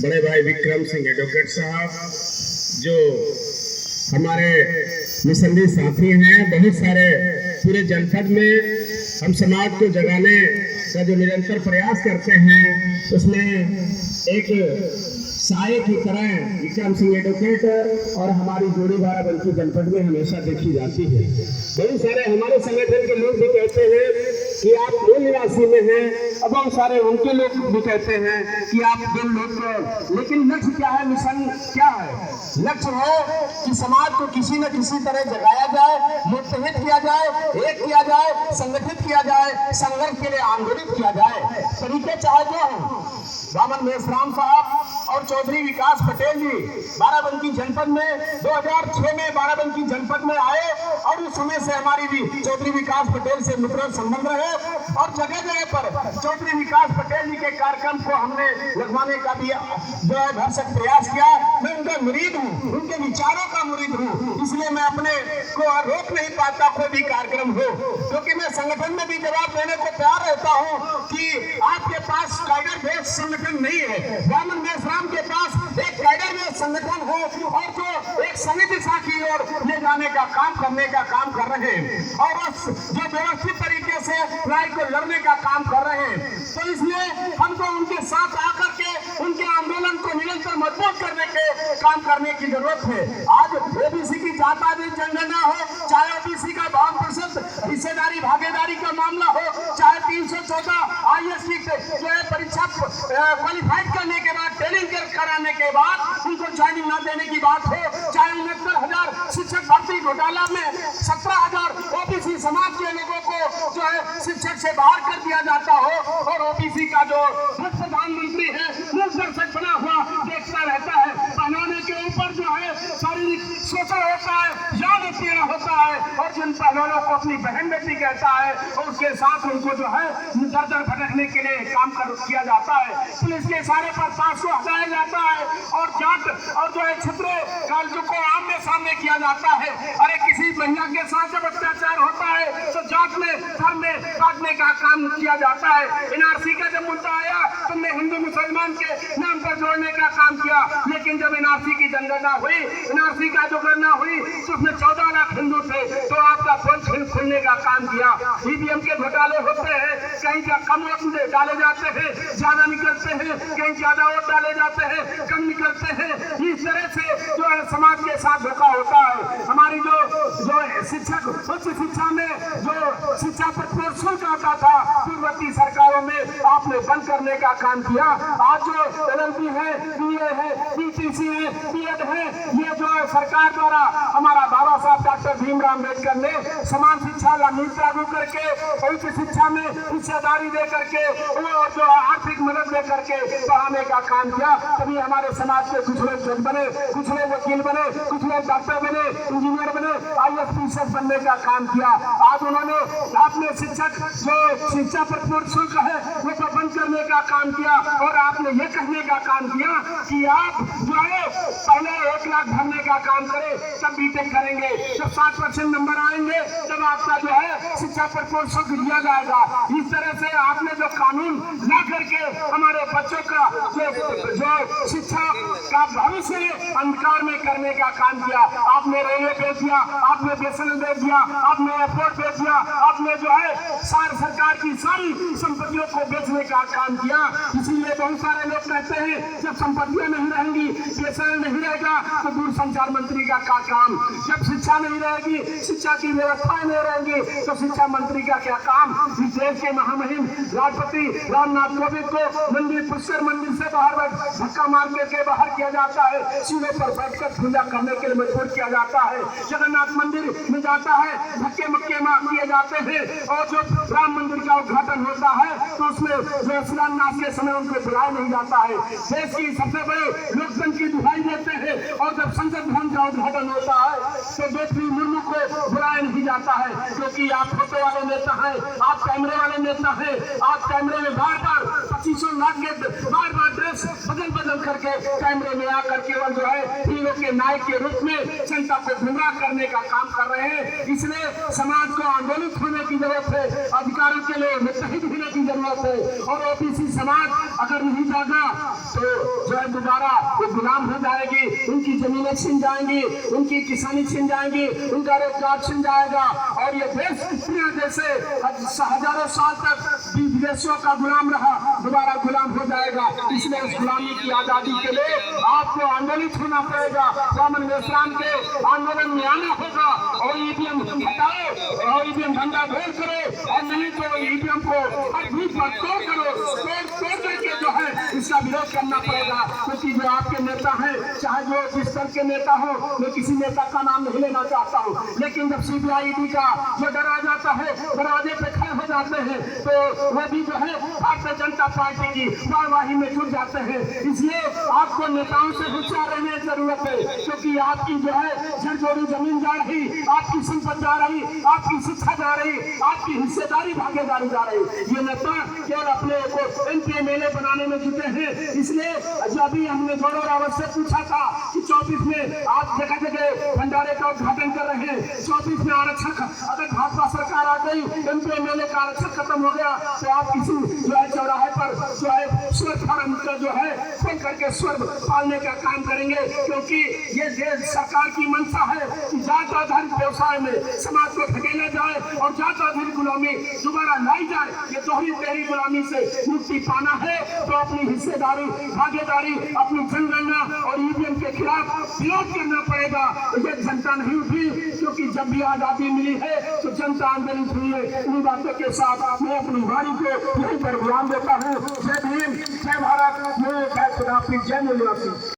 बड़े भाई विक्रम सिंह एडवोकेट साहब, जो हमारे मुसल्ली साथी हैं, बहुत सारे पूरे जनपद में हम समाज को जगाने का जो निरंतर प्रयास करते हैं, उसमें एक साये की तरह विक्रम सिंह एडवोकेट और हमारी जोड़ी बाराबंकी जनपद में हमेशा देखी जाती है। बहुत सारे हमारे संगठन के लोग भी कहते हैं कि आप मूल निवासी में हैं, और बहुत सारे उनके लोग भी कहते हैं कि आप दिल लोग, लेकिन लक्ष्य क्या है, मिशन क्या है? लक्ष्य है कि समाज को किसी न किसी तरह जगाया जाए, मुत्तहिद किया जाए, एक किया जाए, संगठित किया जाए, संघर्ष के लिए आंदोलित किया जाए। तरीके चाहे जो हों, वामन मेश्राम साहब और चौधरी विकास पटेल जी बाराबंकी जनपद में 2006 में बाराबंकी जनपद में आए, और उस समय से हमारी भी चौधरी विकास पटेल से मित्र संबंध रहे, और जगह जगह पर चौधरी विकास पटेल जी के कार्यक्रम को हमने लगवाने का भी जो है भरसक प्रयास किया। मैं उनका मुरीद हूँ, उनके विचारों का मुरीद हूँ, इसलिए मैं अपने को रोक नहीं पाता कोई भी कार्यक्रम हो, क्योंकि मैं संगठन में भी जवाब देने को तैयार रहता हूँ कि आपके पास टाइगर बेस्ड संगठन नहीं है, वामन मेश्राम के पास एक टाइगर बेस्ड संगठन है, और जो एक सही दिशा की ओर ले जाने का काम करने का काम कर रहे हैं, और जो व्यवस्थित तरीके से लड़ाई को लड़ने का काम कर रहे हैं। तो इसलिए हमको उनके साथ आकर के उनके आंदोलन को निरंतर मजबूत करने के काम करने की जरूरत है। आज ओबीसी की जात आदि जनगणना हो, चाहे ओबीसी का 52% हिस्सेदारी भागीदारी का मामला हो, चाहे 314 IAS की जो है परीक्षा क्वालिफाइड करने के बाद ट्रेनिंग कराने के बाद उनको ज्वाइनिंग न देने की बात हो, चाहे 69,000 शिक्षक भर्ती घोटाला में 17,000 ओबीसी समाज के लोगों को जो है शिक्षक से बाहर कर दिया जाता हो, और ओबीसी का जो प्रधानमंत्री है मूकदर्शक बना हुआ देखता रहता है। पहनाने के ऊपर जो है शारीरिक शोषण होता है, यौन उत्पीड़न होता है, और जिन पहलवानों को अपनी बहन बेटी कहता है, और उसके साथ उनको जो है दर दर भटकने के लिए काम किया जाता है। पुलिस के इशारे पर 500 हटाया जाता है, और जाट और जो है क्षेत्रीय कालजों को आमने सामने किया जाता है। अरे किसी महिला के साथ जब अत्याचार होता है तो जाट में धर्म में काटने का काम किया जाता है। NRC का जब मुद्दा आया तुमने हिंदू मुसलमान के नाम पर जोड़ने का काम किया, लेकिन जब NRC की जनगणना हुई, NRC का जो गणना हुई तो उसमें 14 लाख हिंदू थे, तो आपका पोल खुलने का काम किया। EVM के घोटाले होते हैं, कहीं कम वोट डाले जाते हैं, ज्यादा निकलते हैं, कहीं ज्यादा वोट डाले जाते हैं, कम निकलते हैं। इस तरह से जो है समाज के साथ धोखा होता है। हमारी जो शिक्षक उच्च शिक्षा में जो शिक्षा पर शुल्क आता था पूर्ववर्ती सरकारों में, आपने बंद करने का काम किया। आज जो LLB है, BA है, PTC है, BEd है, ये जो है सरकार द्वारा हमारा बाबा साहब डॉक्टर भीमराव अम्बेडकर ने समान शिक्षा नीति लागू करके उच्च शिक्षा में हिस्सेदारी दे करके वो जो आर्थिक मदद दे करके पढ़ाने का काम किया। तभी हमारे समाज के कुछ लोग जज बने, कुछ लोग वकील बने, कुछ लोग डॉक्टर बने, इंजीनियर बने, IAS PCS बनने का काम किया। आज उन्होंने आपने शिक्षक जो शिक्षा पर पूर्ण शुल्क है वो तो बंद करने का काम किया, और आपने ये कहने का काम किया कि आप जो है पहले 1 लाख भरने का काम करें, तब बीटेक करेंगे, जब 60% नंबर आएंगे तब आपका जो है शिक्षा पर पूर्ण शुल्क दिया जाएगा। इस तरह से आपने जो कानून ला करके हमारे बच्चों का जो शिक्षा का भविष्य अंधकार में करने का काम किया। आपने रेलवे भेज दिया, आपने BSNL भेज दिया, आपने एयरपोर्ट भेज दिया, आपने जो है सरकार की सारी संपत्तियों को बेचने का काम किया। इसीलिए बहुत सारे लोग कहते हैं जब संपत्तियां नहीं रहेंगी, BSNL नहीं रहेगा, तो दूरसंचार मंत्री का काम, जब शिक्षा नहीं रहेगी, शिक्षा की व्यवस्थाएं नहीं रहेंगी, तो शिक्षा मंत्री का क्या काम। इस देश के महामहिम राष्ट्रपति रामनाथ कोविंद को मंदिर पुष्कर मंदिर से बाहर धक्का मार के बाहर किया जाता है, सीने पर बैठकर पूजा करने के लिए मजबूर किया जाता है। जगन्नाथ मंदिर में जाता है, धक्के मक्के मार किए जाते हैं, और जो राम मंदिर का उद्घाटन होता है तो उसमें शिलान्यास के समय उनको बुलाया नहीं जाता है। देश की सबसे बड़े लोकतंत्र की दुहाई देते हैं, और जब संसद भवन का उद्घाटन होता है तो द्रौपदी मुर्मू को बुलाया नहीं जाता है, क्योंकि आप फोटो वाले नेता हैं, आप कैमरे वाले नेता हैं, आप कैमरे में बार बार 2500 लाख के बार ड्रेस बदल करके कैमरे में आकर केवल जो है हीरो के नायक के रूप में जनता को गुमराह करने का काम कर रहे हैं। इसलिए समाज को आंदोलित होने की जरूरत है, अधिकारों के लिए मुत्तहिद होने की जरूरत है। और ओबीसी समाज अगर नहीं जागा तो जो है दोबारा वो गुलाम हो जाएगी, उनकी जमीनें छिन जाएंगी, उनकी किसानी छिन जाएंगी, उनका रोजगार छिन जाएगा और ये देश दुनिया जैसे हजारों साल तक विदेशियों का गुलाम रहा, दोबारा गुलाम हो जाएगा। इसलिए इस गुलामी की आजादी के लिए आपको आंदोलित होना पड़ेगा, स्वामी विश्राम के आंदोलन में आना होगा और ईवीएम हटाओ और ईवीएम धंधा भेद करो और नहीं तो ईवीएम को हर बूथ पर तोड़ करो, तोड़ करके जो है इसका विरोध करना पड़ेगा। क्योंकि जो आपके नेता हैं, चाहे जो जिस स्तर के नेता हो, मैं किसी नेता का नाम नहीं लेना चाहता हूँ, लेकिन जब सीबीआई ईडी का जो डर आ जाता है, दरवाजे पे खड़े हो जाते हैं तो वो भी जो है भारतीय जनता पार्टी की वाहवाही में जुट जाते हैं। इसलिए आपको नेताओं से होशियार रहने की जरूरत है, क्योंकि आपकी जो है झरझोरी जमीन जा रही, आपकी संपत्ति जा रही, आपकी शिक्षा जा रही, आपकी हिस्सेदारी भागीदारी जा रही। ये नेता केवल अपने को एमपी एमएलए बनाने में जुटे हैं। इसलिए जब भी हमने गौरव रावत से पूछा था कि 34 में आप जगह जगह भंडारे का उद्घाटन कर रहे हैं, 34 में आरक्षण अगर भाजपा सरकार आ गई, एमपी एमएलए का आरक्षण खत्म हो गया तो आप किसी जो है चौराहे पर जो है स्वर फार्म का जो है फोन करके स्वर पालने का काम करेंगे। क्योंकि ये देश सरकार की मंशा है कि जात आधारित व्यवसाय में समाज को धकेला जाए और जात आधारित गुलामी दोबारा लाई जाए। ये दोहरी तेहरी गुलामी से मुक्ति पाना है तो अपनी हिस्सेदारी भागीदारी, अपनी जनगणना और ईवीएम के खिलाफ विरोध करना पड़ेगा। ये जनता नहीं उठी, क्योंकि जब भी आजादी मिली है तो जनता आंदोलित हुई है। इन बातों के साथ मैं अपनी वाणी को यहीं पर विराम देता हूँ। जय भीम, जय भारत, जय खुदा, जय निवासी।